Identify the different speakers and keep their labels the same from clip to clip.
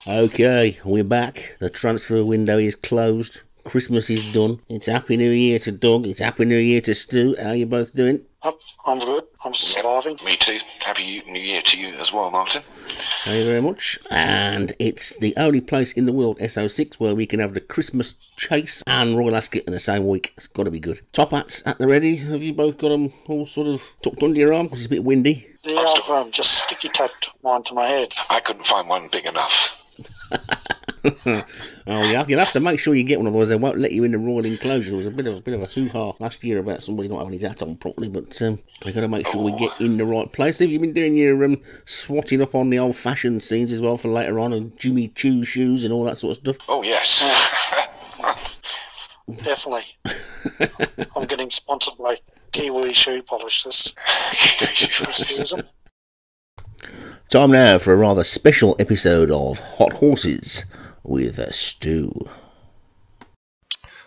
Speaker 1: Okay, we're back. The transfer window is closed. Christmas is done. It's Happy New Year to Doug. It's Happy New Year to Stu. How are you both doing?
Speaker 2: I'm good. I'm surviving.
Speaker 3: Me too. Happy New Year to you as well, Martin.
Speaker 1: Thank you very much. And it's the only place in the world, SO6, where we can have the Christmas chase and Royal Ascot in the same week. It's got to be good. Top hats at the ready. Have you both got them all sort of tucked under your arm? Because it's a bit windy.
Speaker 2: Yeah, I've just sticky taped mine to my head.
Speaker 3: I couldn't find one big enough.
Speaker 1: Oh yeah, you'll have to make sure you get one, otherwise they won't let you in the royal enclosure. There was a bit of a hoo-ha last year about somebody not having his hat on properly, but we've got to make sure we get in the right place. Have you been doing your swatting up on the old-fashioned scenes as well for later on, and Jimmy Choo shoes and all that sort of stuff?
Speaker 3: Oh yes.
Speaker 2: Definitely. I'm getting sponsored by Kiwi Shoe Polish this season.
Speaker 1: Time now for a rather special episode of Hot Horses with Stu.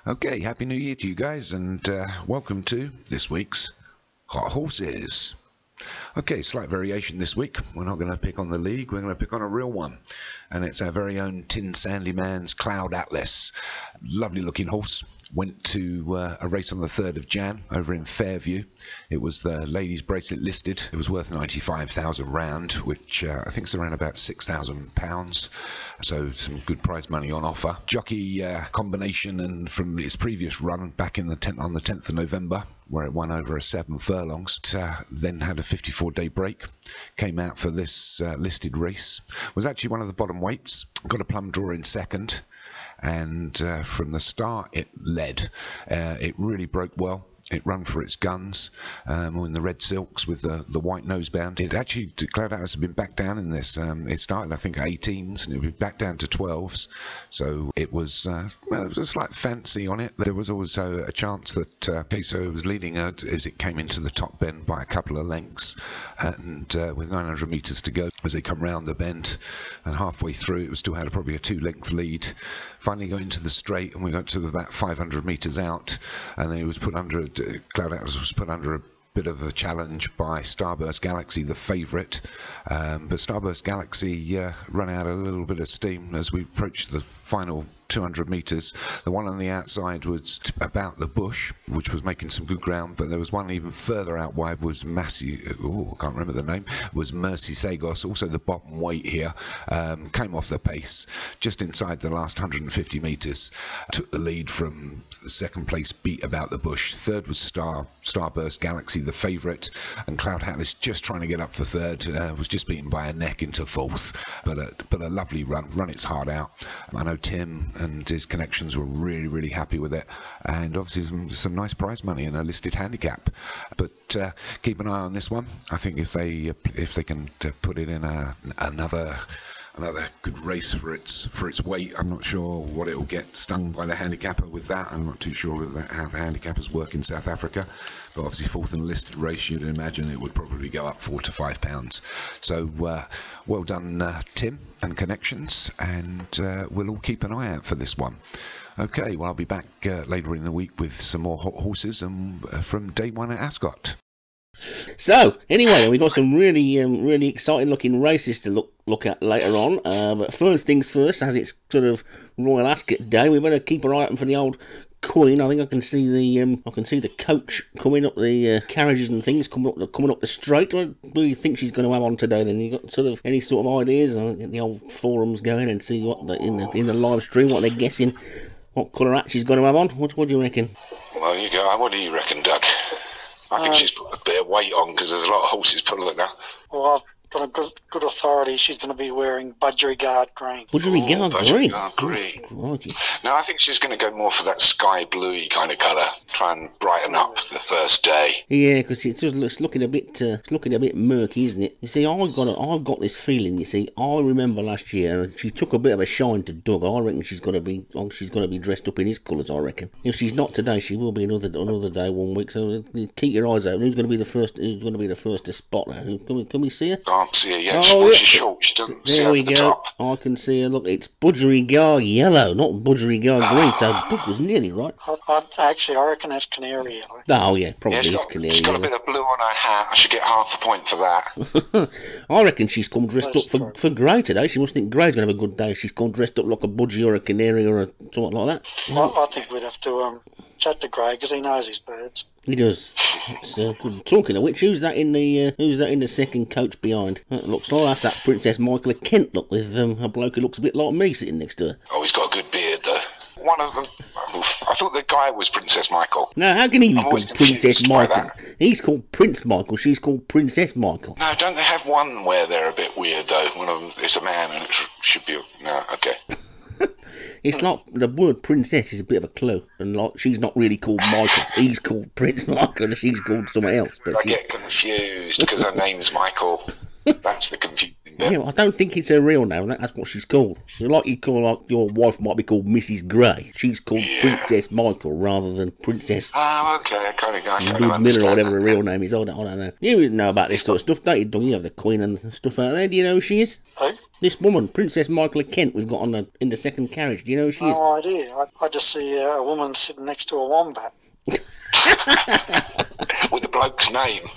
Speaker 4: Okay, Happy New Year to you guys, and welcome to this week's Hot Horses. Okay, slight variation this week. We're not going to pick on the league, we're going to pick on a real one. And it's our very own Tin Sandy Man's Cloud Atlas. Lovely looking horse. Went to a race on the 3rd of Jan over in Fairview. It was the ladies bracelet listed. It was worth 95,000 round, which I think is around about £6,000. So some good prize money on offer. Jockey combination, and from its previous run back in the on the 10th of November, where it won over 7 furlongs, then had a 54-day break. Came out for this listed race. Was actually one of the bottom weights. Got a plum draw in second. And from the start it led. It really broke well. It ran for its guns, in the red silks with the white noseband. It actually declared out has been back down in this. It started, I think, at 18s, and it was back down to 12s. So it was, well, there was a slight fancy on it. There was also a chance that Queso was leading her as it came into the top bend by a couple of lengths, and with 900 metres to go as they come round the bend, and halfway through it was still had probably a 2-length lead. Finally got into the straight, and we got to about 500 metres out, and then it was put under Cloud Atlas was put under a bit of a challenge by Starburst Galaxy, the favourite, but Starburst Galaxy ran out a little bit of steam as we approached the final 200 metres. The one on the outside was about the bush, which was making some good ground, but there was one even further out wide, was Mercy Sagos, also the bottom weight here, came off the pace just inside the last 150 metres, took the lead from the second place beat About the Bush. Third was Starburst Galaxy, the favourite, and Cloud Atlas just trying to get up for third, was just beaten by a neck into fourth, but a lovely run its heart out. I know Tim and his connections were really happy with it, and obviously some nice prize money and a listed handicap. But keep an eye on this one. I think if they can put it in another good race for its weight. I'm not sure what it will get stung by the handicapper with that. I'm not too sure how the handicappers work in South Africa, but obviously fourth in a listed race, you'd imagine it would probably go up £4 to £5. So well done, Tim and connections, and we'll all keep an eye out for this one. Okay, well, I'll be back later in the week with some more hot horses and from day one at Ascot.
Speaker 1: So, anyway, we've got some really exciting looking races to look at later on. But first things first, as it's sort of Royal Ascot Day, we better keep our eye open for the old Queen. I think I can see the coach coming up, the carriages and things coming up the straight. What do you think she's going to have on today? Then you got sort of any sort of ideas? I'll get the old forums going and see what in the live stream what they're guessing what colour hat she's going to have on. What do you reckon?
Speaker 3: Well, you go. What do you reckon, Doug? I think she's put a bit of weight on because there's a lot of horses pulling her.
Speaker 2: Well, I've got a good authority. She's going to be wearing budgerigard green.
Speaker 1: Budgerigard green?
Speaker 3: Budgerigard green.
Speaker 1: Crikey.
Speaker 3: No, I think she's going to go more for that sky bluey kind of colour. Try and brighten up the first day.
Speaker 1: Yeah, because it's looking a bit murky, isn't it? You see, I've got this feeling. You see, I remember last year she took a bit of a shine to Doug. I reckon she's going to be dressed up in his colours. I reckon. If she's not today, she will be another day, 1 week. So keep your eyes open. Who's going to be the first? Who's going to be the first to spot her? Can we see her?
Speaker 3: can't see her yet.
Speaker 1: Oh,
Speaker 3: She's short. She doesn't see
Speaker 1: There
Speaker 3: over
Speaker 1: we
Speaker 3: the
Speaker 1: go.
Speaker 3: top.
Speaker 1: I can see her. Look, it's Budgerigar yellow, not Budgerigar green. So Doug was nearly right.
Speaker 2: I reckon that's canary yellow.
Speaker 1: Oh yeah, probably
Speaker 3: Yeah,
Speaker 1: is canary
Speaker 3: she's got a
Speaker 1: yellow.
Speaker 3: bit of blue on her hat. I should get half a point for that.
Speaker 1: I reckon she's come dressed
Speaker 2: That's
Speaker 1: up for Gray today. She must think Gray's going to have a good day. She's come dressed up like a budgie or a canary or something like that.
Speaker 2: I think we'd have to chat to Gray because he knows his birds.
Speaker 1: He does. It's good. Talking of which, who's that in the second coach behind? That looks like that's that Princess Michael of Kent. Look, with a bloke who looks a bit like me sitting next to her.
Speaker 3: Oh, he's got a good beard, though. One of them. I thought the guy was Princess Michael.
Speaker 1: No, how can he be
Speaker 3: always
Speaker 1: called Princess
Speaker 3: confused by
Speaker 1: Michael?
Speaker 3: that.
Speaker 1: He's called Prince Michael. She's called Princess Michael.
Speaker 3: No, don't they have one where they're a bit weird, though? One of them is a man and it should be... No, okay.
Speaker 1: It's like the word princess is a bit of a clue, and like she's not really called Michael. He's called Prince Michael, and she's called something else. But
Speaker 3: I get confused because her name's Michael. That's the confusing bit.
Speaker 1: yeah, I don't think it's her real name. That's what she's called. Like you call like your wife might be called Mrs. Gray. She's called Princess Michael rather than Princess
Speaker 3: Oh, okay. I kind of
Speaker 1: Miller
Speaker 3: understand
Speaker 1: or whatever
Speaker 3: that.
Speaker 1: her real name is. I don't know. You know about this sort of stuff, don't you? Don't you have the Queen and stuff out there? Do you know who she is?
Speaker 2: Who?
Speaker 1: This woman, Princess Michael of Kent, we've got on in the second carriage. Do you know who she is?
Speaker 2: No idea. I just see a woman sitting next to a wombat.
Speaker 3: With the bloke's name.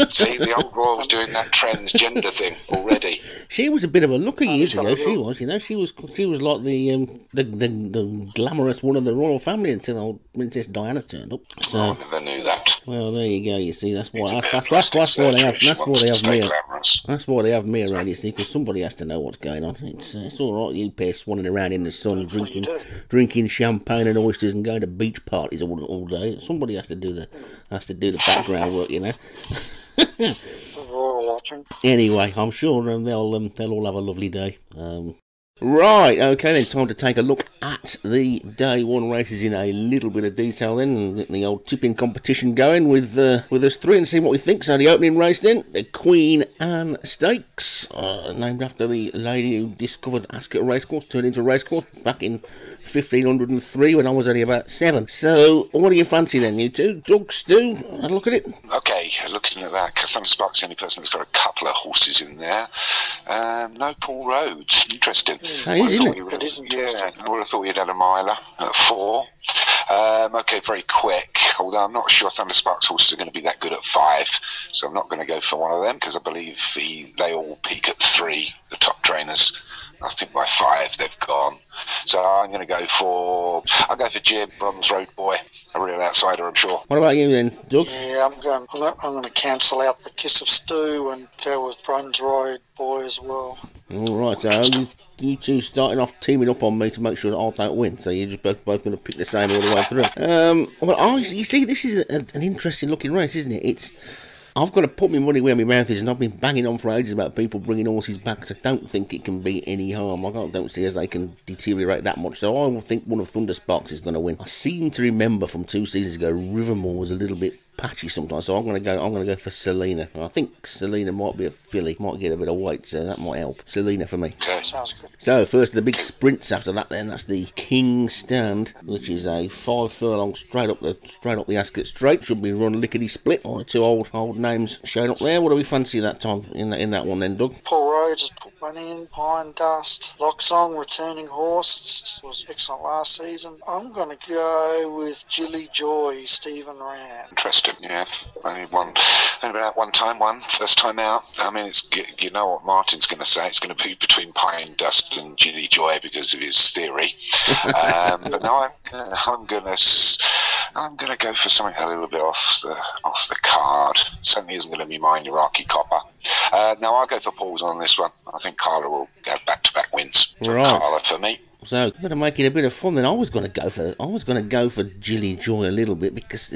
Speaker 3: See, the old royal's doing that transgender thing already.
Speaker 1: She was a bit of a looker years
Speaker 2: that's
Speaker 1: ago.
Speaker 2: right.
Speaker 1: She was, you know, she was like the glamorous one of the royal family until old Princess Diana turned up.
Speaker 3: I
Speaker 1: So,
Speaker 3: never knew that.
Speaker 1: well, there you go. You see, that's why
Speaker 3: It's a bit of
Speaker 1: that's
Speaker 3: plastic
Speaker 1: why they have
Speaker 3: surgery.
Speaker 1: that's
Speaker 3: She
Speaker 1: why
Speaker 3: wants
Speaker 1: they
Speaker 3: to
Speaker 1: have
Speaker 3: stay
Speaker 1: me.
Speaker 3: glamorous.
Speaker 1: That's why they have me around, you see, because somebody has to know what's going on. It's all right, you pair swanning around in the sun,
Speaker 2: Hopefully you
Speaker 1: drinking champagne and oysters and going to beach parties all day. Somebody has to do the background work, you know.
Speaker 2: The royal watching.
Speaker 1: Anyway, I'm sure they'll all have a lovely day. Right, okay then, time to take a look at the day one races in a little bit of detail then, and get the old tipping competition going with us three and see what we think. So the opening race then, the Queen Anne Stakes, named after the lady who discovered Ascot Racecourse, turned into a racecourse back in 1503 when I was only about 7. So, what do you fancy then, you two? Doug, Stu, have a look at it.
Speaker 3: Okay, looking at that, Thunder Spark's the only person that's got a couple of horses in there. No Paul Rhodes. Interesting.
Speaker 1: That is, isn't it?
Speaker 2: It is interesting.
Speaker 3: Yeah, I would have thought you'd had a miler at 4. Okay, very quick. Although I'm not sure Thunder Spark's horses are going to be that good at 5, so I'm not going to go for one of them because I believe they all peak at 3, the top trainers. I think by 5 they've gone. So I'm going to go for Jim, Bronze Road Boy, a real outsider, I'm sure.
Speaker 1: What about you then, Doug?
Speaker 2: Yeah, I'm going to cancel out the Kiss of Stew and go with Bronze Road Boy as well.
Speaker 1: All right, so you two starting off teaming up on me to make sure that I don't win. So you're just both going to pick the same all the way through. Well, you see, this is an interesting looking race, isn't it? I've got to put my money where my mouth is, and I've been banging on for ages about people bringing horses back, so I don't think it can be any harm. I don't see as they can deteriorate that much, so I will think one of Thunder Sparks is going to win. I seem to remember from 2 seasons ago, Rivermore was a little bit patchy sometimes, so I'm going to go for Selena. I think Selena might be a filly, might get a bit of weight, so that might help. Selena for me.
Speaker 3: Okay.
Speaker 2: Sounds good.
Speaker 1: So first the big sprints after that then, that's the King Stand, which is a 5 furlong straight up the Ascot Straight. Should be run lickety split. Oh, 2 old names showing up there. What do we fancy that time in that one then, Doug?
Speaker 2: Paul Rhodes has put one in. Pine Dust. Locksong, returning horse, was excellent last season. I'm going to go with Jilly Joy, Stephen Rand.
Speaker 3: Interesting, yeah. Only been out one time, first time out. I mean, you know what Martin's going to say. It's going to be between Pine Dust and Jilly Joy because of his theory. But no, I'm going to go for something a little bit off the card. Certainly isn't going to be mine, Iraqi Copper. No, I'll go for Paul's on this one. I think Carla will have back-to-back wins. So
Speaker 1: Right.
Speaker 3: Carla for me.
Speaker 1: So, I'm going to make it a bit of fun then. I was going to go for Jilly Joy a little bit because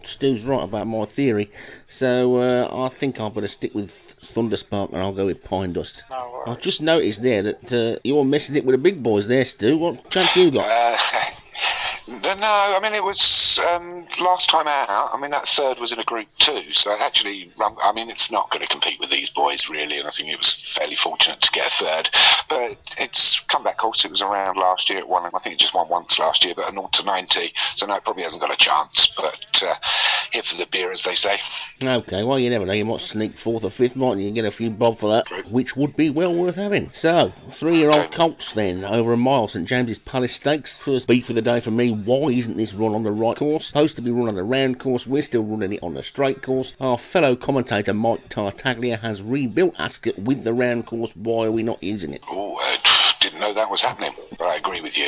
Speaker 1: Stu's right about my theory. So, I think I'll better stick with Thunder Spark and I'll go with Pine Dust.
Speaker 2: No worries.
Speaker 1: I've just noticed there that you're messing it with the big boys there, Stu. What chance you got?
Speaker 3: No, I mean, it was last time out. I mean, that third was in a Group 2, so actually, I mean, it's not going to compete with these boys, really, and I think it was fairly fortunate to get a third. But it's comeback horse. It was around last year. It won, I think it just won once last year, but a 0 to 90, so no, it probably hasn't got a chance. But here for the beer, as they say.
Speaker 1: Okay, well, you never know. You might sneak 4th or 5th, mightn't you? Get a few bob for that, which would be well worth having. So, 3-year-old colts then, over a mile, St James's Palace Stakes. First beat for the day for me. Why isn't this run on the right course? Supposed to be run on the round course. We're still running it on the straight course. Our fellow commentator Mike Tartaglia has rebuilt Ascot with the round course. Why are we not using it?
Speaker 3: Oh, didn't know that was happening, but I agree with you.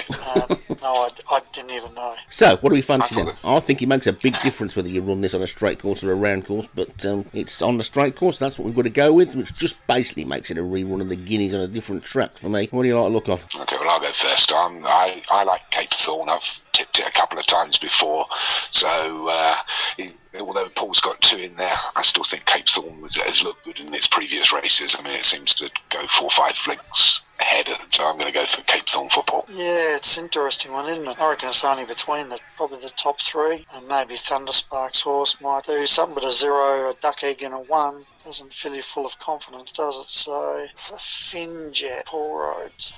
Speaker 2: No, I didn't even know.
Speaker 1: So, what do we fancy then? I think it makes a big difference whether you run this on a straight course or a round course, but it's on the straight course. That's what we've got to go with, which just basically makes it a rerun of the Guineas on a different track for me. What do you like the look of?
Speaker 3: Okay, well, I'll go first. I like Cape Thorn. I've tipped it a couple of times before, so although Paul's got 2 in there, I still think Cape Thorn has looked good in its previous races. I mean, it seems to go 4 or 5 lengths ahead, so I'm going to go for Cape Thorn for Paul.
Speaker 2: Yeah, it's an interesting one, isn't it? I reckon it's only between probably the top 3, and maybe Thunderspark's horse might do something, but a 0, a duck egg, and a 1 doesn't fill you full of confidence, does it? So, Finjet, Paul Rhodes.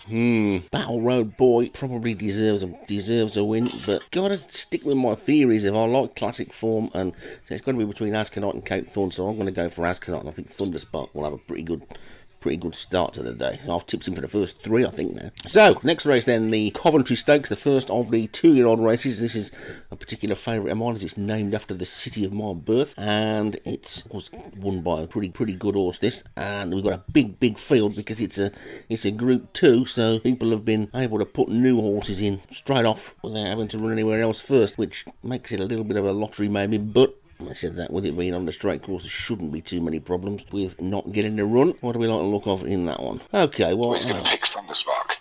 Speaker 1: Battle Road Boy probably deserves a win, but gotta stick with my theories. If I like classic form, and so it's got to be between Ascot and Cape Thorn, so I'm going to go for Ascot, and I think Thunderspark will have a pretty good start to the day. I've tipped him for the first 3, I think, now. So, next race then, the Coventry Stakes, the first of the 2-year-old races. This is a particular favourite of mine, as it's named after the city of my birth, and it was won by a pretty good horse, this, and we've got a big field because it's a Group 2, so people have been able to put new horses in straight off without having to run anywhere else first, which makes it a little bit of a lottery maybe, but I said that with it being on the straight course, there shouldn't be too many problems with not getting the run. What do we like to look of in that one? Okay, well...
Speaker 3: He's going to pick Thunderspark.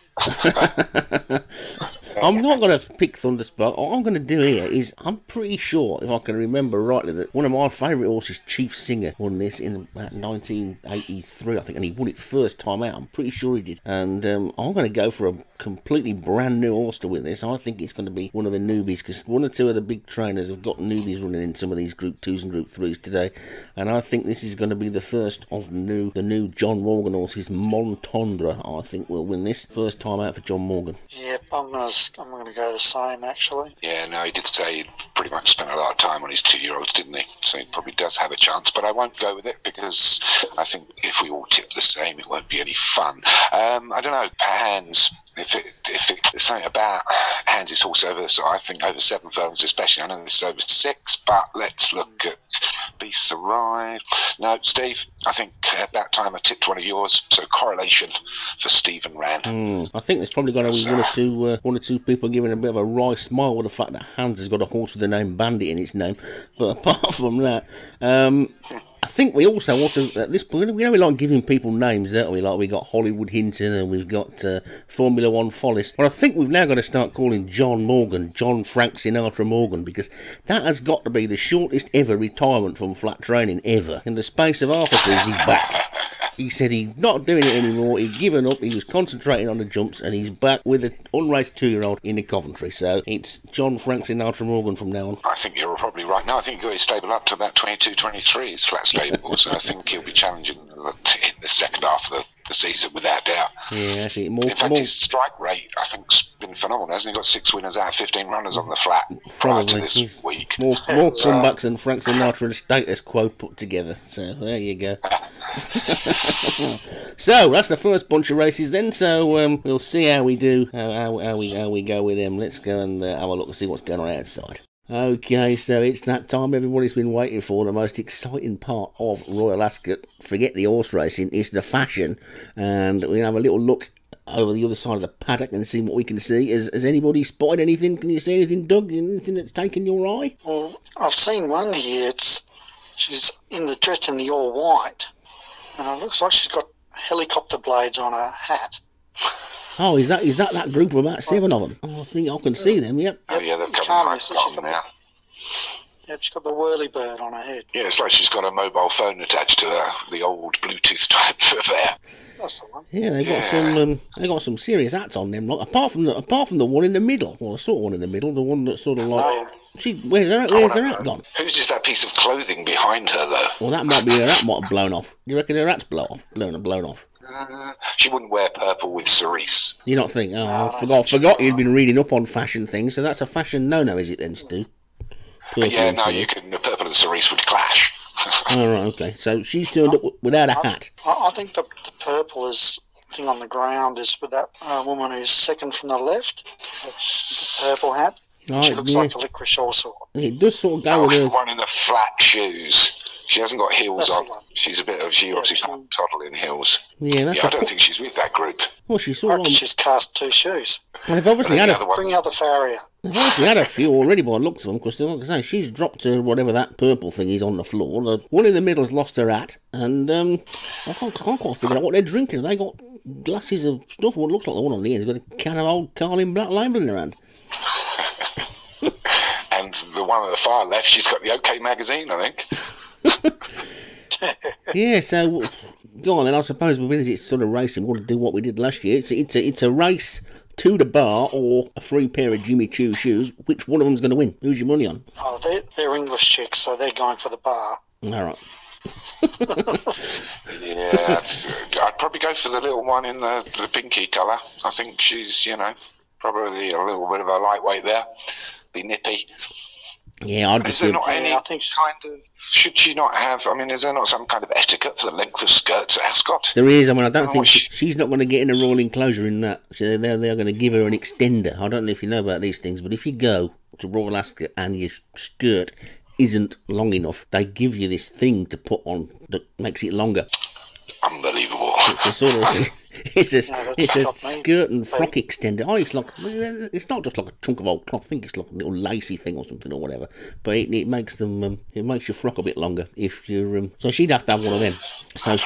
Speaker 1: I'm not going to pick Thunderspark. All I'm going to do here is, I'm pretty sure, if I can remember rightly, that one of my favourite horses, Chief Singer, won this in about 1983, I think, and he won it first time out. I'm pretty sure he did. And I'm going to go for a completely brand new horse to win this. I think it's going to be one of the newbies, because 1 or 2 of the big trainers have got newbies running in some of these Group 2s and Group 3s today, and I think this is going to be the first of the new John Morgan horses. Montendre, I think, will win this. First time out for John Morgan.
Speaker 2: Yep, I'm going to go the same, actually.
Speaker 3: Yeah, no, he did say he pretty much spent a lot of time on his 2-year-olds, didn't he? So he probably does have a chance, but I won't go with it because I think if we all tip the same, it won't be any fun. I don't know, Hands. If it's something about Hans' horse over, so I think over 7 furlongs especially. I know this is over 6, but let's look at Beasts Arrive. No, Steve, I think about time I tipped one of yours, so correlation for Stephen Rand.
Speaker 1: I think there's probably going to be one or two people giving a bit of a wry smile with the fact that Hans has got a horse with the name Bandit in its name, but apart from that, I think we also want to, at this point, we like giving people names, don't we? Like we got Hollywood Hinton and we've got Formula One Follis. But I think we've now got to start calling John Morgan, John Frank Sinatra Morgan, because that has got to be the shortest ever retirement from flat training ever. In the space of half a season, he's back. He said he's not doing it anymore, he'd given up, he was concentrating on the jumps, and he's back with an unraced 2-year-old in the Coventry. So it's John Frank Sinatra Morgan from now on.
Speaker 3: I think you're probably right. No, I think he's got his stable up to about 22, 23, his flat stable, so I think he'll be challenging in the second half of the season without doubt.
Speaker 1: Yeah, actually,
Speaker 3: in fact, his strike rate, I think, has been phenomenal, hasn't he? Got 6 winners out of 15 runners on the flat prior to this week.
Speaker 1: More comebacks than Frank Sinatra and status quo put together. So there you go. So that's the first bunch of races then. So we'll see how we do, how we go with them. Let's go and have a look and see what's going on outside. Okay, so it's that time everybody's been waiting for, the most exciting part of Royal Ascot. Forget the horse racing, it's the fashion, and we'll have a little look over the other side of the paddock and see what we can see. Has anybody spotted anything? Can you see anything, Doug? Anything that's taken your eye?
Speaker 2: Well, I've seen one here. She's dressed in the all white, and it looks like she's got helicopter blades on her hat.
Speaker 1: Oh, is that group of about 7 of them? Oh, I think I can see them, yep.
Speaker 3: Oh, yeah, they've got them now.
Speaker 2: Yep, she's got the whirly bird on her head.
Speaker 3: Yeah, it's like she's got a mobile phone attached to her, the old Bluetooth type of hair.
Speaker 2: That's the one.
Speaker 1: Yeah, they got some serious hats on them. Like, apart from the one in the middle, or the sort of one in the middle, the one that's sort of like.
Speaker 2: No.
Speaker 1: Where's her hat gone?
Speaker 3: Whose is that piece of clothing behind her, though?
Speaker 1: Well, that might be her hat might have blown off. Do you reckon her hat's blown off?
Speaker 3: She wouldn't wear purple with cerise.
Speaker 1: Do you not think? Oh, I forgot you'd been reading up on fashion things, so that's a fashion no-no, is it then, Stu?
Speaker 3: Yeah, no, you can. Purple and cerise would clash.
Speaker 1: All right, okay. So she's turned up without a hat.
Speaker 2: I think the purple is thing on the ground is with that woman who's second from the left, the purple hat.
Speaker 1: Right,
Speaker 2: she looks like a licorice also.
Speaker 1: It does sort of go with her.
Speaker 3: The one in the flat shoes. She hasn't got heels
Speaker 2: That's
Speaker 3: on. She obviously can't toddle in heels.
Speaker 1: Yeah,
Speaker 3: I don't think she's with that group.
Speaker 1: Well, she's
Speaker 2: I
Speaker 1: sort
Speaker 2: reckon
Speaker 1: of.
Speaker 2: she's cast 2 shoes.
Speaker 1: Well, they've obviously had
Speaker 2: Bring out the farrier.
Speaker 1: They've obviously had a few already by the looks of them, because like I say, she's dropped her whatever that purple thing is on the floor. The one in the middle's lost her hat, and I can't quite figure out what they're drinking. They got glasses of stuff. What looks like the one on the end's got a can of old Carlin Black Label in her hand.
Speaker 3: And the one at the far left, she's got the OK magazine, I think.
Speaker 1: Yeah, so go on then. I suppose when it's sort of racing, we want to do what we did last year. It's a race to the bar or a free pair of Jimmy Choo shoes. Which one of them's going to win? Who's your money on?
Speaker 2: Oh, they're English chicks, so they're going for the bar.
Speaker 1: All right.
Speaker 3: Yeah, I'd probably go for the little one in the pinky colour. I think she's, probably a little bit of a lightweight there. Be nippy.
Speaker 1: Yeah, I'd
Speaker 3: is there not any kind of... Should she not have... I mean, is there not some kind of etiquette for the length of skirts at Ascot?
Speaker 1: There is. I mean, I don't think she's not going to get in a royal enclosure in that. They're going to give her an extender. I don't know if you know about these things, but if you go to Royal Ascot and your skirt isn't long enough, they give you this thing to put on that makes it longer.
Speaker 3: Unbelievable.
Speaker 1: It's a sort of... It's a skirt and frock extender. Oh, it's not just like a chunk of old cloth. I think it's like a little lacy thing or something or whatever. But it makes them it makes your frock a bit longer if you're. So she'd have to have one of them. So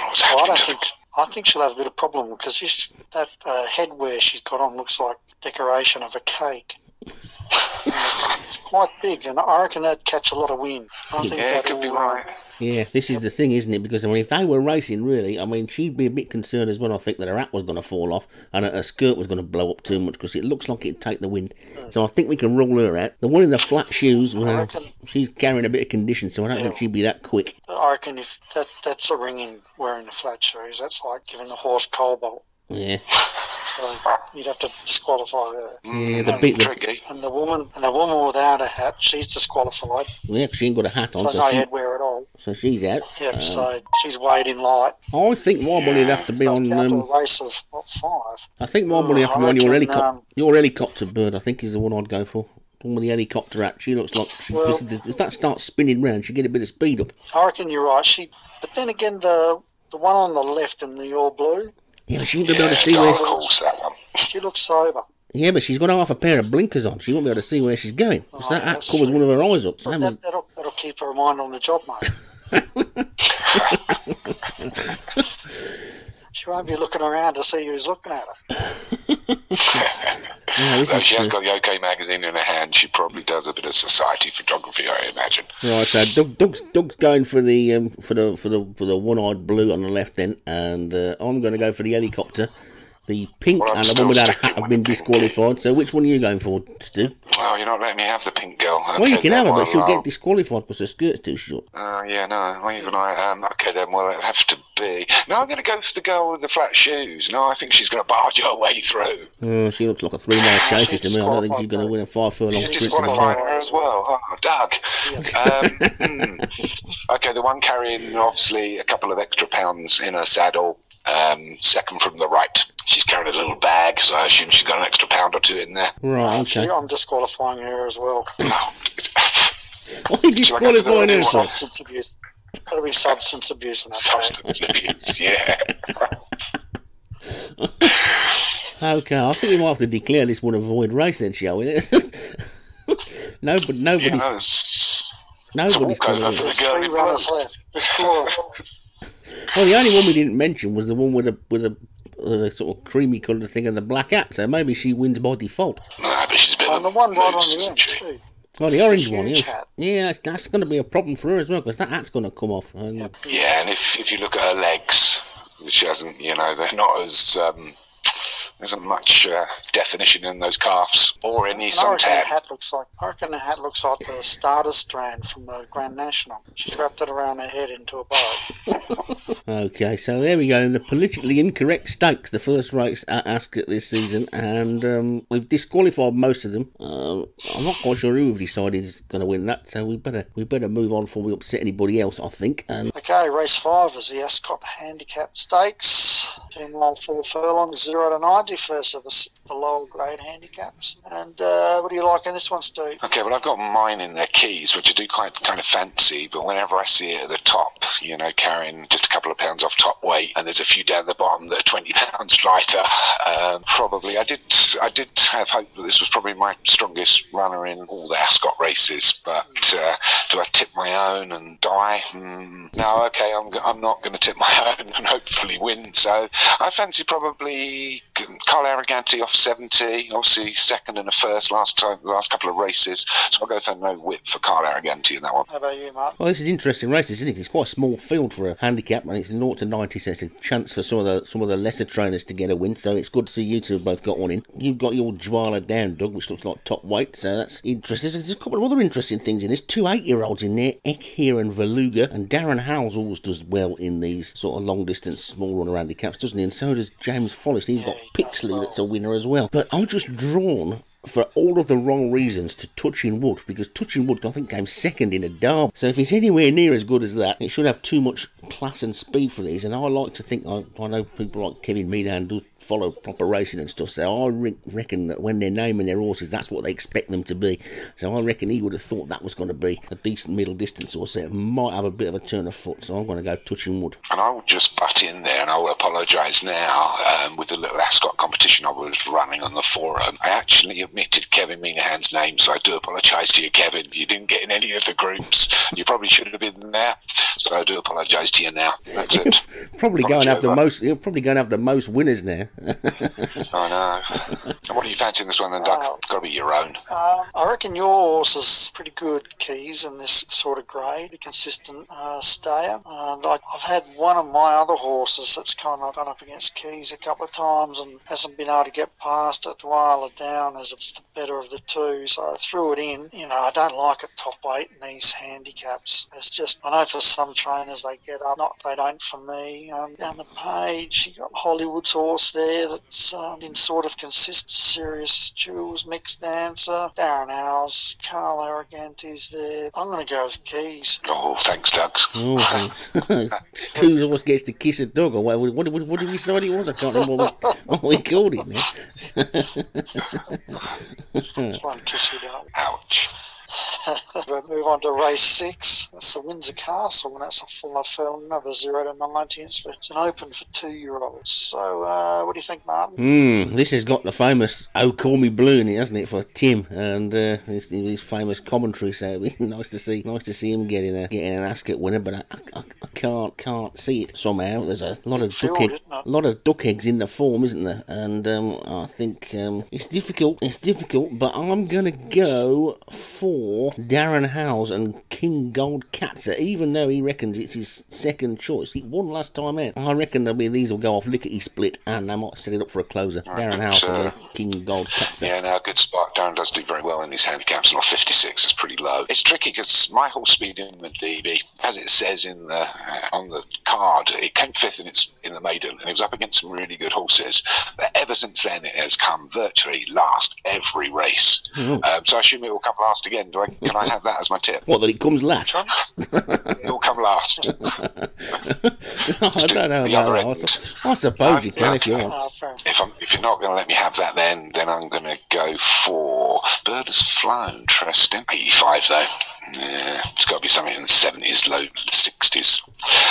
Speaker 2: I think she'll have a bit of problem because that headwear she's got on looks like decoration of a cake. It's quite big, and I reckon that'd catch a lot of wind. I think
Speaker 3: it could be right.
Speaker 1: Yeah, this is the thing, isn't it? Because, I mean, if they were racing, really, I mean, she'd be a bit concerned as well, I think, that her hat was going to fall off and her skirt was going to blow up too much because it looks like it'd take the wind. So I think we can rule her out. The one in the flat shoes, well, she's carrying a bit of condition, so I don't think she'd be that quick.
Speaker 2: I reckon if that's a ringing wearing the flat shoes, that's like giving the horse cobalt.
Speaker 1: Yeah.
Speaker 2: So you'd have to disqualify her.
Speaker 1: Yeah,
Speaker 2: and the woman without a hat, she's disqualified.
Speaker 1: Yeah, she ain't got a hat on.
Speaker 2: So no headwear at all.
Speaker 1: So she's out.
Speaker 2: Yeah, so she's weighed in light.
Speaker 1: I think my money would have to be on.
Speaker 2: A race of 5.
Speaker 1: I think my money would have to be on your helicopter. Your helicopter bird, I think, is the one I'd go for. The one with the helicopter hat. She looks like if that starts spinning round, she get a bit of speed up.
Speaker 2: I reckon you're right. But then again, the one on the left in the all blue.
Speaker 1: Yeah, she won't be able to see where.
Speaker 2: She looks sober.
Speaker 1: Yeah, but she's got half a pair of blinkers on. She won't be able to see where she's going. Because that hat covers one of her eyes up. So
Speaker 2: that'll keep her mind on the job, mate. She won't be looking around to see who's looking at her.
Speaker 3: She has got the OK magazine in her hand. She probably does a bit of society photography, I imagine.
Speaker 1: Right, so Doug's going for the one-eyed blue on the left then, and I'm going to go for the helicopter. The pink and the one without a hat have been disqualified. So which one are you going for, Stu?
Speaker 3: Oh, you're not letting me have the pink girl. Okay,
Speaker 1: well, you can have her, but she'll get disqualified because her skirt's too short.
Speaker 3: Yeah, no. Well, even okay, then, well, it'll have to be... No, I'm going to go for the girl with the flat shoes. No, I think she's going to barge her way through.
Speaker 1: Oh, she looks like a 3-mile chaser to me. I don't think she's going to win a 5-furlong sprint.
Speaker 3: She's disqualifying her as well. Oh, Doug. Okay, the one carrying, obviously, a couple of extra pounds in her saddle, second from the right. She's carrying a little bag, so I assume she's got an extra pound or two in there.
Speaker 1: Right, okay.
Speaker 2: I'm disqualifying her as well.
Speaker 1: Why are you disqualifying her?
Speaker 2: Substance abuse. That'll be substance abuse in that
Speaker 3: Substance abuse, yeah.
Speaker 1: Okay, I think we might have to declare this one a void race then, shall we? Nobody's
Speaker 2: got There's 3 runners left. There's 4 of them.
Speaker 1: Well, the only one we didn't mention was the one with a sort of creamy coloured thing and the black hat, so maybe she wins by default.
Speaker 3: No, but she's a bit
Speaker 2: the one right on the end too.
Speaker 1: Oh, the orange one, yeah. Yeah, that's going to be a problem for her as well, because that hat's going to come off.
Speaker 3: Yeah, and if you look at her legs, which hasn't, you know, they're not as there isn't much definition in those calves or any suntan.
Speaker 2: I reckon the hat looks like the starter strand from the Grand National. She's wrapped it around her head into a bow.
Speaker 1: Okay, so there we go. The politically incorrect stakes, the first race at Ascot this season, and we've disqualified most of them. I'm not quite sure who we've decided is going to win that, so we better move on before we upset anybody else, I think.
Speaker 2: Okay, race 5 is the Ascot Handicap Stakes. 10 mile 4 furlongs, 0 to 90, first of the lower grade handicaps. And what do you like in this one, Steve?
Speaker 3: Okay, well, I've got mine in their keys, which I do quite kind of fancy, but whenever I see it at the top, you know, carrying just a couple of pounds off top weight, and there's a few down the bottom that are 20 pounds lighter, probably I did have hope that this was probably my strongest runner in all the Ascot races, but do I tip my own and die? No, okay, I'm not going to tip my own and hopefully win, so I fancy probably Carl Arroganti off 70, obviously second and a first last couple of races, so I'll go for no whip for Carl Arroganti in that one.
Speaker 2: How about you, Mark?
Speaker 1: Well, this is an interesting race, isn't it? It's quite a small field for a handicap, and it's 0 to 90, so it's a chance for some of the lesser trainers to get a win. So it's good to see you two have both got one in. You've got your Jwala down, Doug, which looks like top weight, so that's interesting. There's a couple of other interesting things in this. 2 8-year-olds in there, Ekhere and Veluga, and Darren Howells always does well in these sort of long distance small runner handicaps, doesn't he? And so does James Forrest. He's got Pixley that's a winner as well. But I'm just drawn for all of the wrong reasons to Touching Wood, because Touching Wood I think came second in a derby, so if it's anywhere near as good as that, it should have too much class and speed for these. And I like to think, I know people like Kevin Meadown do follow proper racing and stuff, so I reckon that when they're naming their horses, that's what they expect them to be. So I reckon he would have thought that was going to be a decent middle distance horse that might have a bit of a turn of foot, so I'm going to go Touching Wood.
Speaker 3: And I will just butt in there, and I will apologise now, with the little Ascot competition I was running on the forum, I actually omitted Kevin Meanahan's name, so I do apologise to you, Kevin. You didn't get in any of the groups. You probably should have been there, so I do apologise to you now. That's it.
Speaker 1: Probably going to have the most. You're probably going to have the most winners now.
Speaker 3: I know. And what do you fancy in this one then, Doug? It's got to be your own.
Speaker 2: I reckon your horse is pretty good, Keys, in this sort of grade, a consistent stayer. And I've had one of my other horses that's kind of gone up against Keys a couple of times and hasn't been able to get past it. Dwala Down is the better of the two, so I threw it in. You know, I don't like it top weight in these handicaps. It's just, I know for some trainers they get up, they don't for me. Down the page, you got Hollywood's horse there that's in sort of consistent, Serious Jules, Mixed Dancer, Darren Howells, Carl Arroganti's there. I'm going to go with Keys.
Speaker 3: Oh, thanks, Doug.
Speaker 1: Oh, Stu's horse gets to kiss a dog, or what did we decide it was? I can't remember what we called it now.
Speaker 2: It's one kiss you don't.
Speaker 3: Ouch.
Speaker 2: We'll move on to race 6. That's the Windsor Castle, and that's a 5 furlong, another 0 to 90. It's an open for 2-year-olds. So, what do you think, Martin?
Speaker 1: This has got the famous "Oh Call Me Blue" in it, hasn't it, for Tim, and his famous commentary. So it'd be nice to see him getting an Ascot winner, but I can't see it somehow. There's a lot of duck eggs in the form, isn't there? And I think it's difficult, but I'm gonna go for Darren Howells and King Gold Katzer, even though he reckons it's his second choice. He won last time out. I reckon these will go off lickety split, and they might set it up for a closer. Darren Howells and King Gold Katzer.
Speaker 3: Yeah, no, good spot. Darren does do very well in these handicaps, and off 56 is pretty low. It's tricky because my horse speed in with DB, as it says in on the card, it came 5th in the maiden, and it was up against some really good horses. But ever since then, it has come virtually last every race. So I assume it will come last again. Can I have that as my tip?
Speaker 1: What, that it comes last?
Speaker 3: It will come last.
Speaker 1: I don't know about that. I suppose you can if you want.
Speaker 3: If you're not going to let me have that, then I'm going to go for Bird Has Flown. Interesting. 85 though. Yeah, it's got to be something in the 70s, low 60s.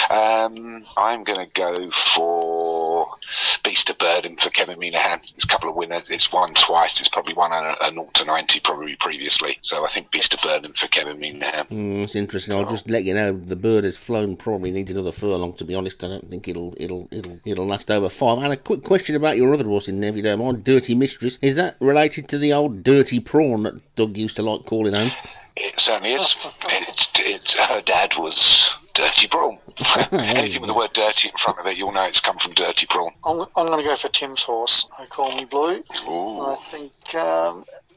Speaker 3: I'm going to go for Beast of Burden for Kevin Meanahan. It's a couple of winners. It's won twice. It's probably won a 0 to 90 probably previously. So I think Beast of Burden for Kevin Meanahan.
Speaker 1: It's interesting. I'll just let you know the Bird Has Flown probably needs another furlong. To be honest, I don't think it'll last over 5. And a quick question about your other horse in there, if you don't mind, Dirty Mistress. Is that related to the old Dirty Prawn that Doug used to like calling home?
Speaker 3: It certainly is. Her dad was Dirty Brawl. Anything with the word dirty in front of it, you'll know it's come from Dirty Brawl.
Speaker 2: I'm going to go for Tim's horse. I call me Blue.
Speaker 3: Ooh.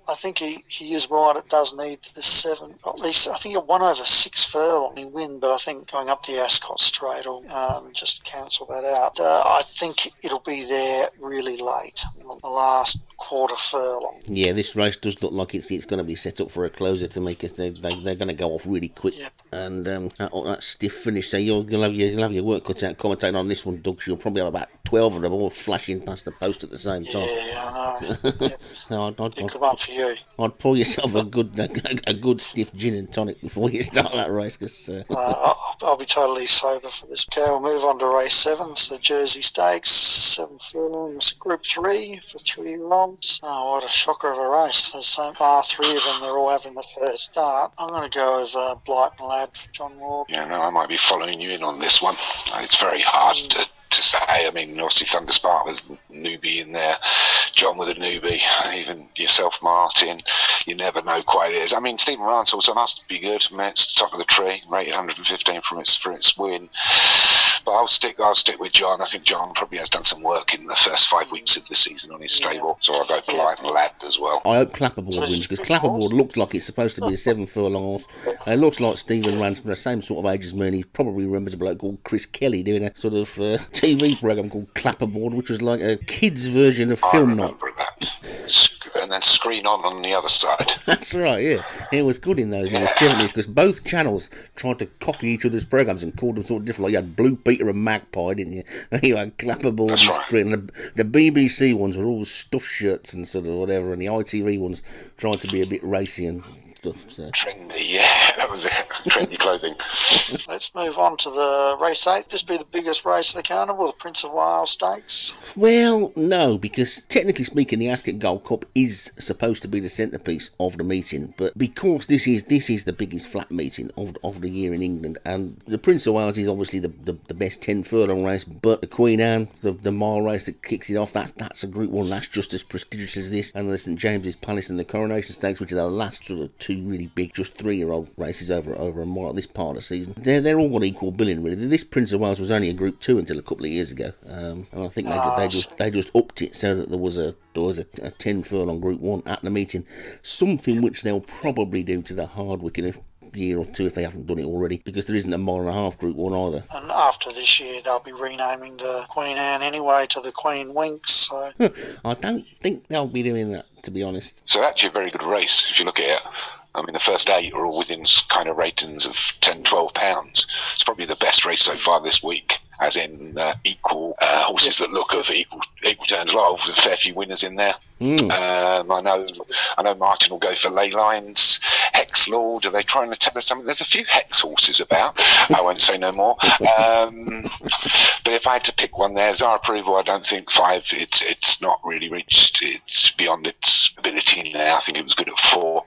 Speaker 2: I think he is right. It does need the 7. At least I think it won over 6 furlong in win, but I think going up the Ascot straight will just cancel that out. I think it'll be there really late, the last quarter furlong.
Speaker 1: Yeah, this race does look like it's going to be set up for a closer to me, because they're going to go off really quick.
Speaker 2: Yep.
Speaker 1: And that stiff finish. So you'll have your work cut out commentating on this one, Doug. You'll probably have about 12 of them all flashing past the post at the same time.
Speaker 2: Yeah, I know. Yep.
Speaker 1: I'd
Speaker 2: Come up for you.
Speaker 1: I'd pour yourself a good stiff gin and tonic before you start that race, because
Speaker 2: I'll be totally sober for this. Okay, we'll move on to race 7. It's the Jersey Stakes, 7 furlongs, Group 3 for 3-year-olds. Oh, what a shocker of a race. There's so far 3 of them, they're all having the first start. I'm going to go with Blighton Lad for John Ward.
Speaker 3: Yeah, no, I might be following you in on this one. It's very hard to say. I mean, obviously Thunderspark was newbie in there, John with a newbie, even yourself, Martin. You never know quite it is. I mean, Stephen Rance also must be good. I mean, it's top of the tree, rated 115 for its win. But I'll stick with John. I think John probably has done some work in the first 5 weeks of the season on his stable, so I'll go for Blighton Lad as well.
Speaker 1: I hope Clapperboard wins, because Clapperboard looks like it's supposed to be a 7 furlong horse. It looks like Stephen Rance from the same sort of age as me, and he probably remembers a bloke called Chris Kelly doing a sort of TV programme called Clapperboard, which was like a kids' version of Film Night.
Speaker 3: I remember that. And then Screen On the other side.
Speaker 1: That's right, yeah. It was good in those in the 70s, because both channels tried to copy each other's programmes and called them sort of different. Like you had Blue Peter and Magpie, didn't you? And you had Clapperboard and Screen. And the BBC ones were all stuffed shirts and sort of whatever, and the ITV ones tried to be a bit racy and stuff. So.
Speaker 3: Trendy, yeah, that was it. Trendy clothing.
Speaker 2: Let's move on to the race 8. This be the biggest race of the carnival, the Prince of Wales Stakes.
Speaker 1: Well, no, because technically speaking, the Ascot Gold Cup is supposed to be the centrepiece of the meeting, but because this is the biggest flat meeting of the year in England, and the Prince of Wales is obviously the best 10 furlong race, but the Queen Anne, the mile race that kicks it off, that's a Group 1, that's just as prestigious as this, and the St James's Palace and the Coronation Stakes, which are the last sort of 2 really big, just 3-year-old races over a mile at this part of the season. They're all got equal billing, really. This Prince of Wales was only a Group 2 until a couple of years ago, and I think they just upped it so that there was a 10 furlong Group 1 at the meeting, something which they'll probably do to the Hardwick in a year or 2 if they haven't done it already, because there isn't a mile and a half Group 1 either.
Speaker 2: And after this year, they'll be renaming the Queen Anne anyway to the Queen Winks, so...
Speaker 1: I don't think they'll be doing that, to be honest.
Speaker 3: So actually a very good race, if you look at it. I mean, the first 8 are all within kind of ratings of £10-12. It's probably the best race so far this week, as in equal horses that look of equal terms. Well, with a fair few winners in there. I know Martin will go for Ley Lines, Hex Lord. Are they trying to tell us something? There's a few Hex horses about. I won't say no more. But if I had to pick one there, Zara Approval, I don't think 5. It's not really reached. It's beyond its ability now. I think it was good at 4.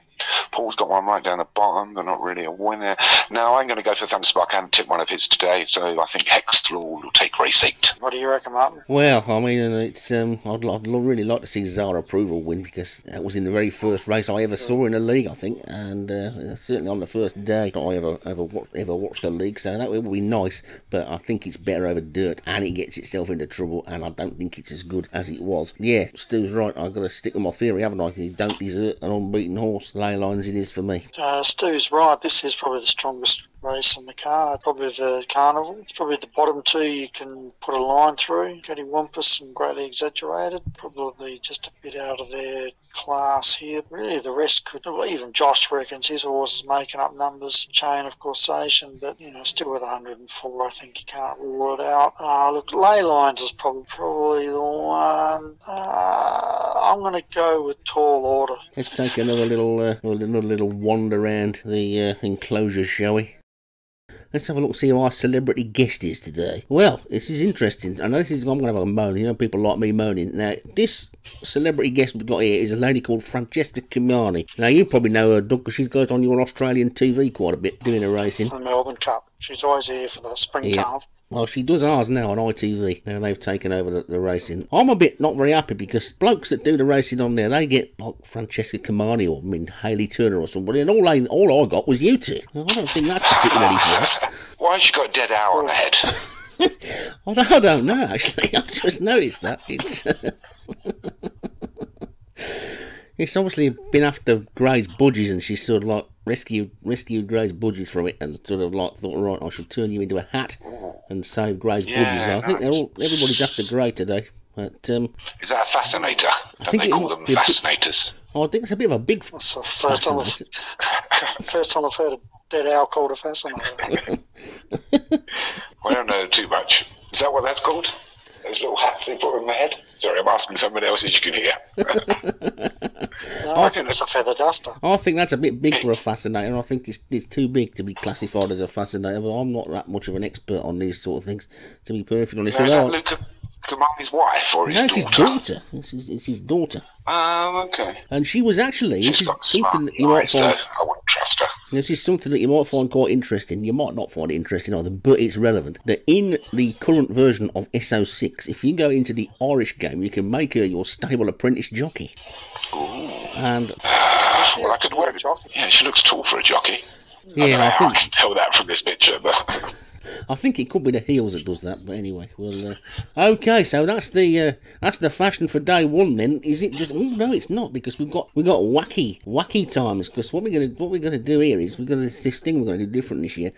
Speaker 3: Paul's got one right down the bottom, but not really a winner. No, I'm going to go for Thunderspark. I haven't tipped one of his today, so I think Hex Lord will take race 8.
Speaker 2: What do you reckon, Martin?
Speaker 1: Well, I mean, it's I'd really like to see Zara Approval win, because that was in the very first race I ever saw in the league, I think, and certainly on the first day I ever watched the league, so that would be nice, but I think it's better over dirt, and it gets itself into trouble, and I don't think it's as good as it was. Yeah, Stu's right, I've got to stick with my theory, haven't I? You don't desert an unbeaten horse. Ley Lines it is for me.
Speaker 2: Stu's right, this is probably the strongest race on the card, probably the carnival. It's probably the bottom 2 you can put a line through. Getty Wampus and Greatly Exaggerated, probably just a bit out of their class here. Really the rest could, well, even Josh reckons his horse is making up numbers, Chain of Causation, but still with 104 I think you can't rule it out. Look, Ley Lines is probably the one. I'm going to go with Tall Order.
Speaker 1: Let's take another little wander around the enclosure, shall we? Let's have a look, see who our celebrity guest is today. Well, this is interesting. I know I'm going to have a moan. People like me moaning. Now, this celebrity guest we've got here is a lady called Francesca Cumani. Now, you probably know her, Doug, because she goes on your Australian TV quite a bit, doing her racing.
Speaker 2: The Melbourne Cup. She's always here for the Spring Carnival.
Speaker 1: Well, she does ours now on ITV. Now they've taken over the racing. I'm a bit not very happy, because blokes that do the racing on there, they get like Francesca Cumani or Hayley Turner or somebody, and all I got was you two. I don't think that's particularly fair.
Speaker 3: Why has she got a dead owl on her head?
Speaker 1: I don't know, actually. I just noticed that. It's obviously been after Gray's budgies, and she's sort of like rescued Gray's budgies from it, and sort of like thought, right, I should turn you into a hat and save Gray's budgies. I think everybody's after Gray today. But
Speaker 3: is that a fascinator? Don't they call them fascinators?
Speaker 1: I think it's a bit of a big.
Speaker 2: That's the first time I've heard a dead owl called a fascinator.
Speaker 3: I don't know too much. Is that what that's called? Those little hats they put on my head? Sorry, I'm asking someone else as you can hear.
Speaker 2: No, I think it's a feather duster.
Speaker 1: I think that's a bit big for a fascinator. I think it's too big to be classified as a fascinator, but I'm not that much of an expert on these sort of things, to be perfectly honest.
Speaker 3: Now, is that Luca Kamani's wife or his daughter?
Speaker 1: No, it's his daughter. It's his daughter.
Speaker 3: Oh, okay.
Speaker 1: And she was actually...
Speaker 3: She's got smart eyes, though. I wouldn't trust her.
Speaker 1: This is something that you might find quite interesting. You might not find it interesting either, but it's relevant. That in the current version of SO6, if you go into the Irish game, you can make her your stable apprentice jockey.
Speaker 3: Ooh.
Speaker 1: And
Speaker 3: well, I could wear it. Yeah, she looks tall for a jockey.
Speaker 1: Yeah,
Speaker 3: I can tell that from this picture, but...
Speaker 1: I think it could be the heels that does that, but anyway, well, okay. So that's the fashion for day one. Then is it just? Oh no, it's not, because we've got wacky times. Because what we're gonna do here is this thing we're gonna do different this year.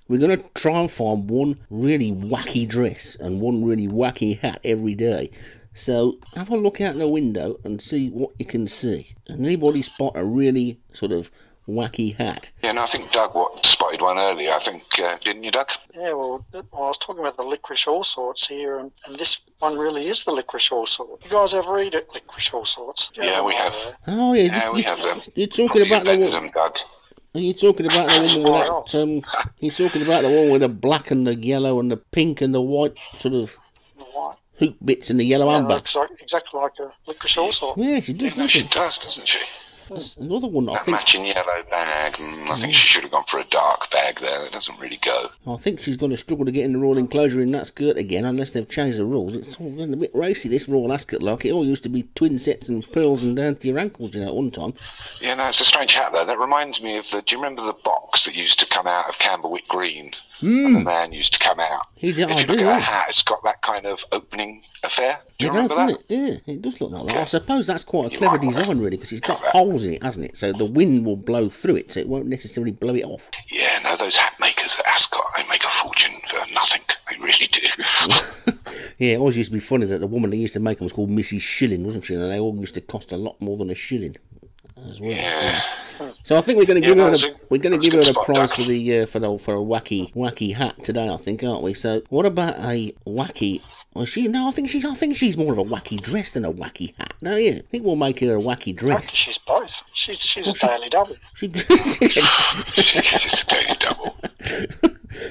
Speaker 1: We're gonna try and find one really wacky dress and one really wacky hat every day. So have a look out the window and see what you can see. And anybody spot a really sort of wacky hat?
Speaker 3: Yeah, and I think Doug spotted one earlier, I think, didn't you, Doug?
Speaker 2: Yeah, well, I was talking about the licorice all sorts here, and this one really is the licorice all sort. You guys ever eat it, licorice all sorts?
Speaker 3: Yeah, we have.
Speaker 1: Oh, yeah,
Speaker 3: yeah, we have them.
Speaker 1: You're talking about the one,
Speaker 3: Doug.
Speaker 1: Are you talking about the one with that, you're talking about the one with the black and the yellow and the pink and the white sort of hoop bits and the yellow umber?
Speaker 2: Looks exactly like a licorice all sort.
Speaker 1: Yeah, she does.
Speaker 3: Yeah, she does, doesn't she?
Speaker 1: There's another one, I
Speaker 3: that
Speaker 1: think.
Speaker 3: Matching yellow bag. I think she should have gone for a dark bag there. That doesn't really go.
Speaker 1: I think she's going to struggle to get in the Royal Enclosure in that skirt again, unless they've changed the rules. It's all getting a bit racy, this Royal Ascot like. It all used to be twin sets and pearls and down to your ankles, you know, at one time.
Speaker 3: Yeah, no, it's a strange hat, though. That reminds me of do you remember the box that used to come out of Camberwick Green? And the man used to come out. If you look at that hat, it's got that kind of opening affair. Do you remember that?
Speaker 1: Yeah, it does look like that. I suppose that's quite a clever design, really, because it's got holes in it, hasn't it? So the wind will blow through it, so it won't necessarily blow it off.
Speaker 3: Yeah, no, those hat makers at Ascot, they make a fortune for nothing. They really do.
Speaker 1: Yeah, it always used to be funny that the woman that used to make them was called Mrs. Shilling, wasn't she? And they all used to cost a lot more than a shilling as well.
Speaker 3: Yeah.
Speaker 1: So I think we're going to give her a prize for a wacky hat today, I think, aren't we? So what about a wacky? Well, I think she's more of a wacky dress than a wacky hat. No, yeah, I think we'll make her a wacky dress.
Speaker 2: She's both. She's a daily double.
Speaker 3: She's a daily double.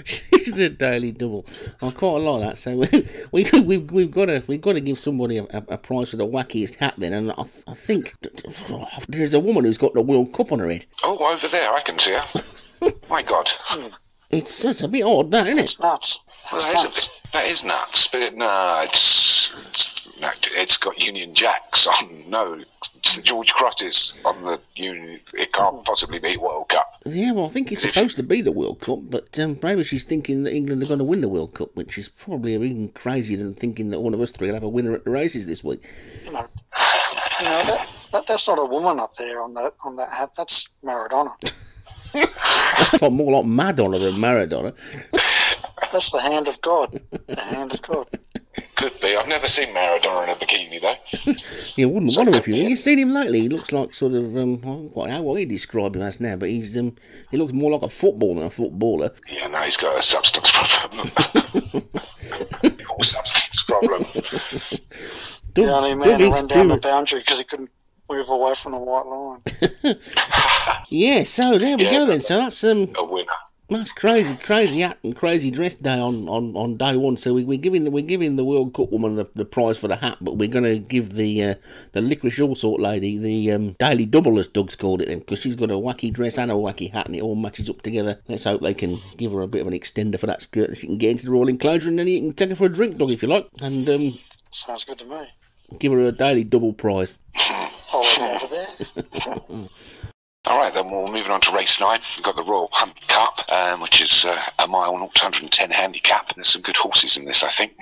Speaker 1: She's a daily double. I quite like that. So we've got to give somebody a prize for the wackiest hat then. And I think there's a woman who's got the World Cup on her head.
Speaker 3: Oh, over there, I can see her. My God.
Speaker 1: It's a bit odd, that, isn't it?
Speaker 2: It's nuts.
Speaker 3: That is nuts. But it's got Union Jacks on. No, St George Crosses on the Union. It can't possibly be World Cup.
Speaker 1: Yeah, well, I think it's supposed to be the World Cup, but maybe she's thinking that England are going to win the World Cup, which is probably even crazier than thinking that one of us three will have a winner at the races this week.
Speaker 2: That's not a woman up there on that hat. That's Maradona.
Speaker 1: More like Madonna than Maradona.
Speaker 2: That's the hand of God. The hand of God.
Speaker 3: It could be. I've never seen Maradona in a bikini, though.
Speaker 1: You wouldn't wonder if you've seen him lately. He looks like sort of, I don't know quite how you describe him as now, but he looks more like a football than a footballer.
Speaker 3: Yeah, no, he's got a substance problem. Substance problem.
Speaker 2: The only man who ran down the boundary because he couldn't move away from the white line.
Speaker 1: Yeah, so there we go then. So that's
Speaker 3: a winner.
Speaker 1: That's crazy hat and crazy dress day on day one. So we're giving the World Cup woman the prize for the hat, but we're going to give the licorice all sort lady the daily double, as Doug's called it, then, because she's got a wacky dress and a wacky hat, and it all matches up together. Let's hope they can give her a bit of an extender for that skirt, and she can get into the Royal Enclosure, and then you can take her for a drink, Doug, if you like, and
Speaker 2: sounds good to me.
Speaker 1: Give her a daily double prize.
Speaker 2: Hold it over there.
Speaker 3: All right, then we're moving on to race 9. We've got the Royal Hunt Cup, which is a mile 0 to 110 handicap. There's some good horses in this, I think.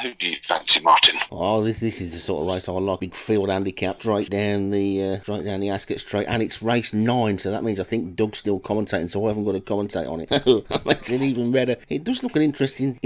Speaker 3: Who do you fancy, Martin?
Speaker 1: Oh, this is the sort of race I like. Big field handicap, straight down the Ascot straight, and it's race 9, so that means I think Doug's still commentating, so I haven't got to commentate on it. That makes it even better. It does look an interesting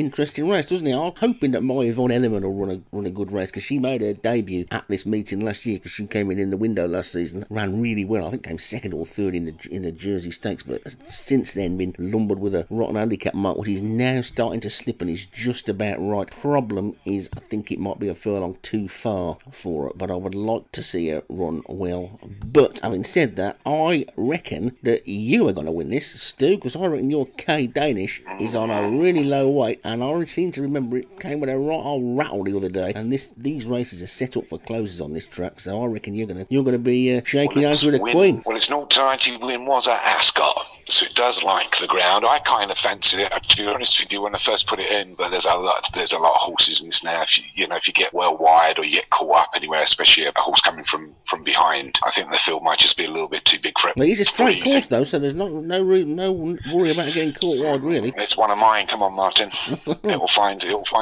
Speaker 1: race, doesn't it? I'm hoping that my Yvonne Elliman will run a good race, because she made her debut at this meeting last year, because she came in the window last season, ran really well. I think came second or third in the Jersey Stakes, but since then been lumbered with a rotten handicap mark, which is now starting to slip and is just about right. Problem is, I think it might be a furlong too far for her, but I would like to see her run well. But having said that, I reckon that you are going to win this, Stu, because I reckon your K Danish is on a really low weight, and I seem to remember it came with a right old rattle the other day. And these races are set up for closes on this track, so I reckon you're gonna be shaking hands with the Queen.
Speaker 3: Well, its 0 to 90 win was at Ascot, so it does like the ground. I kind of fancied it, to be honest with you, when I first put it in. But there's a lot of horses in this now. If you get well wide or you get caught up anywhere, especially a horse coming from behind, I think the field might just be a little bit too big for it.
Speaker 1: Well, it's a straight course though, so there's no worry about getting caught wide, really.
Speaker 3: It's one of mine. Come on, Martin. it will find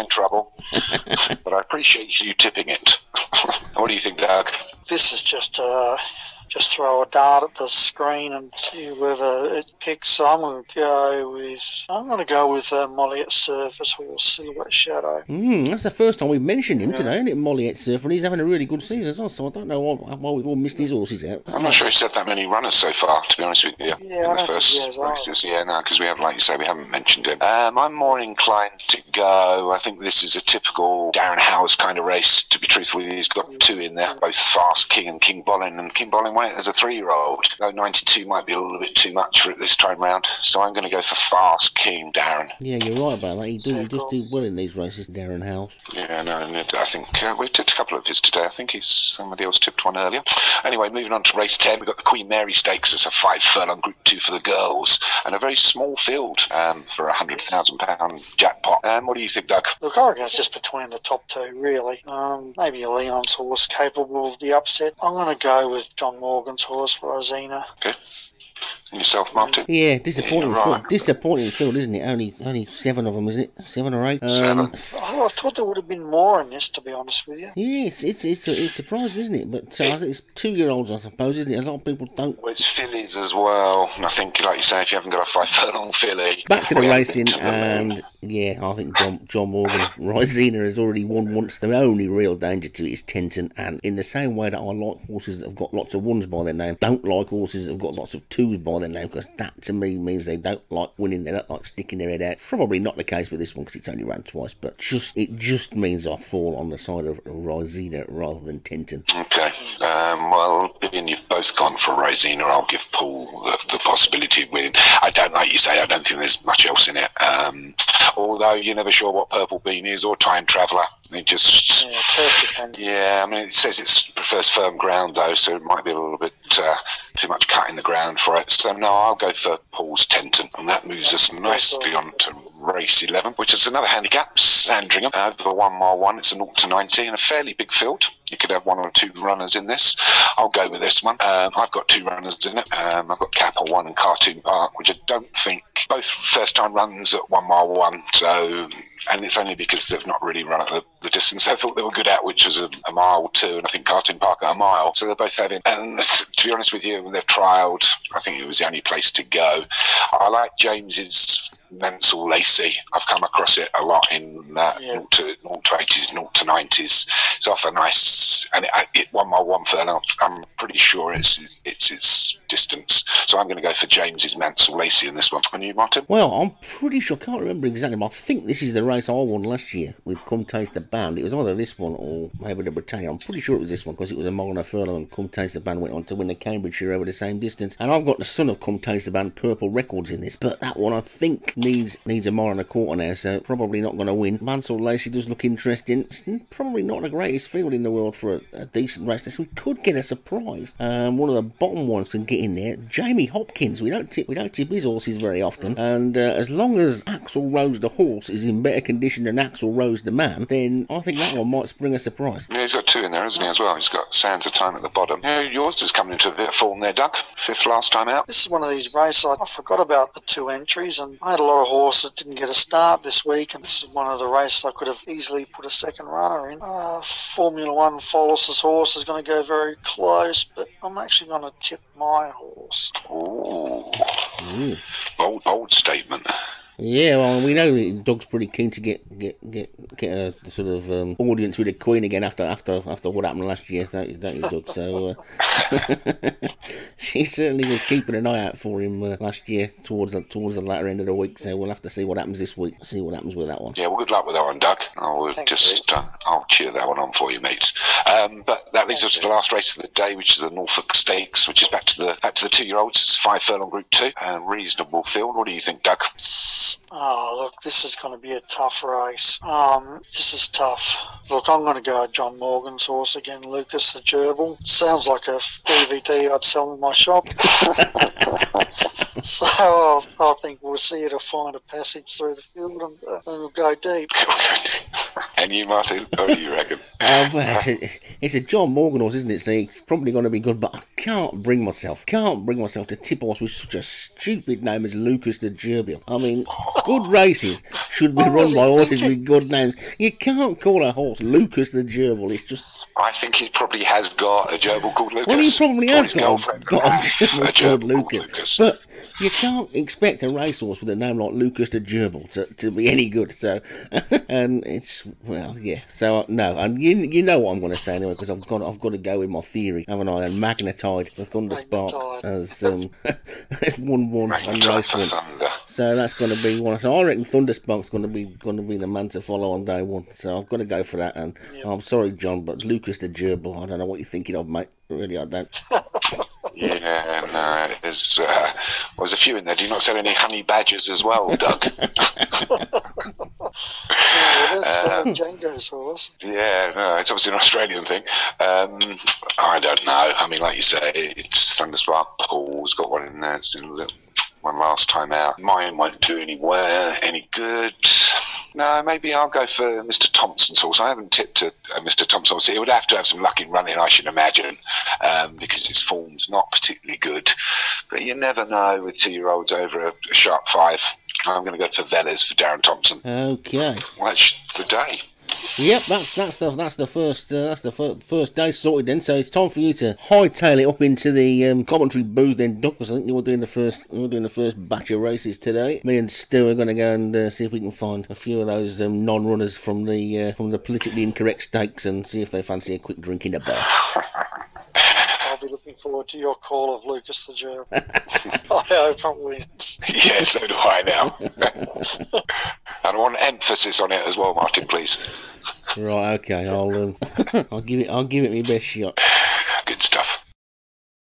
Speaker 3: trouble. But I appreciate you tipping it. What do you think, Doug?
Speaker 2: This is just throw a dart at the screen and see whoever it picks. So I'm going to go with Molliet Surface Horse Silhouette Shadow.
Speaker 1: That's the first time we've mentioned him today, isn't it, Molliet Surface? And he's having a really good season as well, so I don't know why we've all missed his horses out.
Speaker 3: I'm not sure he's had that many runners so far, to be honest with you.
Speaker 2: Yeah, I don't think he has
Speaker 3: races. Yeah, no, because we have, like you say, we haven't mentioned him. I'm more inclined to go. I think this is a typical Darren Howes kind of race, to be truthful. He's got 2 in there, both Fast King and King Bollin, and King Bollin went as a 3-year-old. Though 92 might be a little bit too much for it this time round, so I'm going to go for Fast King, Darren.
Speaker 1: Yeah, you're right about that. He does do well in these races, Darren Howes.
Speaker 3: Yeah, no, I think we've tipped a couple of his today. I think somebody else tipped one earlier. Anyway, moving on to race 10, we've got the Queen Mary Stakes as a 5-furlong Group 2 for the girls, and a very small field for a £100,000 jackpot. What do you think, Doug?
Speaker 2: Look, I reckon it's just between the top 2, really. Maybe a Leon's horse capable of the upset. I'm going to go with John Morgan's horse, Rosina.
Speaker 3: Okay. And yourself, Martin?
Speaker 1: Yeah, disappointing field, isn't it? Only 7 of them, isn't it? 7 or 8.
Speaker 3: 7.
Speaker 2: I thought there would have been more in this, to be honest with you.
Speaker 1: Yeah, it's surprising, isn't it? But I think it's 2-year-olds, I suppose, isn't it? A lot of people don't.
Speaker 3: Well, it's fillies as well. And I think, like you say, if you haven't got a 5-furlong filly.
Speaker 1: Back to the racing, and yeah, I think John Morgan, Rosina has already won once. The only real danger to it is Tenton, and in the same way that I like horses that have got lots of 1s by their name, don't like horses that have got lots of 2s by their name, because that to me means they don't like winning, they don't like sticking their head out. Probably not the case with this one because it's only run twice, but it just means I fall on the side of Rosina rather than Tenton.
Speaker 3: Okay, well, being you've both gone for Rosina, I'll give Paul the possibility of winning. I don't, like you say, I don't think there's much else in it. Although you're never sure what Purple Bean is or Time Traveller. It just, yeah, I mean, it says it prefers firm ground though, so it might be a little bit too much cut in the ground for it. So no, I'll go for Paul's Tenton, and that moves us nicely on to race 11, which is another handicap, Sandringham, over 1 mile 1. It's a 0 to 90 and a fairly big field. You could have 1 or 2 runners in this. I'll go with this one. I've got 2 runners in it. I've got Capel 1 and Cartoon Park, which I don't think, both first time runs at 1 mile 1. So, and it's only because they've not really run at the distance I thought they were good at, which was a mile 2, and I think Cartoon Park at a mile. So they're both having, and to be honest with you, when they've trialled, I think it was the only place to go. I like James's Mansell Lacey. I've come across it a lot in 0 to 80s, 0 to 90s. It's off a nice, and it 1 mile 1 furlong. I'm pretty sure it's its distance. So I'm going to go for James's Mansell Lacey in this one. And you, Martin?
Speaker 1: Well, I'm pretty sure, I can't remember exactly, but I think this is the race I won last year with Come Taste the Band. It was either this one or maybe the Britannia. I'm pretty sure it was this one because it was a mile and a furlong, and Come Taste the Band went on to win the Cambridgeshire over the same distance. And I've got the son of Come Taste the Band, Purple Records, in this, but that one I think needs a mile and a quarter now, so probably not going to win. Mansell Lacey does look interesting. It's probably not the greatest field in the world for a decent race. So we could get a surprise. One of the bottom ones can get in there. Jamie Hopkins. We don't tip his horses very often, and as long as Axel Rose the horse is in better condition than Axel Rose the man, then I think that one might spring a surprise.
Speaker 3: Yeah, he's got 2 in there, hasn't he, as well? He's got Sands of Time at the bottom. Yeah, yours is coming into a bit of form there, Doug. 5th last time out.
Speaker 2: This is one of these races I forgot about the 2 entries, and I had a lot of horses that didn't get a start this week, and this is one of the races I could have easily put a second runner in. Formula One Follis's horse is going to go very close, but I'm actually going to tip my horse.
Speaker 3: Ooh. Bold statement.
Speaker 1: Yeah, well, we know that Doug's pretty keen to get a sort of audience with the Queen again after what happened last year, don't you, Doug? So she certainly was keeping an eye out for him last year towards the latter end of the week. So we'll have to see what happens this week. See what happens with that one.
Speaker 3: Yeah, well, good luck with that one, Doug. I'll cheer that one on for you, mates. But that leads us to the last race of the day, which is the Norfolk Stakes, which is back to the 2-year-olds. It's 5 furlong Group 2, reasonable field. What do you think, Doug?
Speaker 2: Oh, look, this is going to be a tough race. This is tough. Look, I'm going to go John Morgan's horse again, Lucas the Gerbil. Sounds like a DVD I'd sell in my shop. So I think we'll see it find a passage through the field and we'll go deep.
Speaker 3: And you, Martin, what do you reckon?
Speaker 1: Well, it's a John Morgan horse, isn't it? So it's probably going to be good, but I can't bring myself to tip a horse with such a stupid name as Lucas the Gerbil. I mean, good races should be run by horses with good names. You can't call a horse Lucas the Gerbil. It's just...
Speaker 3: I think he probably has got a gerbil called Lucas.
Speaker 1: Well, he probably has got a
Speaker 3: gerbil
Speaker 1: called Lucas. But you can't expect a racehorse with a name like Lucas the Gerbil to be any good. So, and it's, well, yeah. So no, and you know what I'm going to say anyway, because I've got to go with my theory, haven't I? And Magnetide for Thunderspark as 1-1 and race wins. So that's going to be one. So I reckon Thunderspark's going to be the man to follow on day 1. So I've got to go for that. And I'm sorry, John, but Lucas the Gerbil, I don't know what you're thinking of, mate. Really, I don't.
Speaker 3: Yeah, no, there's a few in there. Do you not sell any honey badgers as well, Doug?
Speaker 2: That's Django's horse.
Speaker 3: Yeah, no, it's obviously an Australian thing. I don't know. I mean, like you say, it's Thunderspark. Paul's got one in there. It's in a little one last time out. Mine won't do any good. No, maybe I'll go for Mr. Thompson's horse. I haven't tipped Mr. Thompson's. He would have to have some luck in running, I should imagine, because his form's not particularly good. But you never know with 2-year-olds over a sharp 5. I'm going to go for Velez for Darren Thompson.
Speaker 1: Okay.
Speaker 3: Well, that's the day.
Speaker 1: Yep, that's the first day sorted then. So it's time for you to hightail it up into the commentary booth then, Duck, because I think you're doing the first batch of races today. Me and Stu are going to go and see if we can find a few of those non-runners from the politically incorrect stakes and see if they fancy a quick drink in a bar.
Speaker 2: I'll be looking forward to your call of Lucas the Gerbil. I hope it wins.
Speaker 3: Yeah, so do I now. And I want emphasis on it as well, Martin, please.
Speaker 1: Right, okay. I'll give it my best shot.
Speaker 3: Good stuff.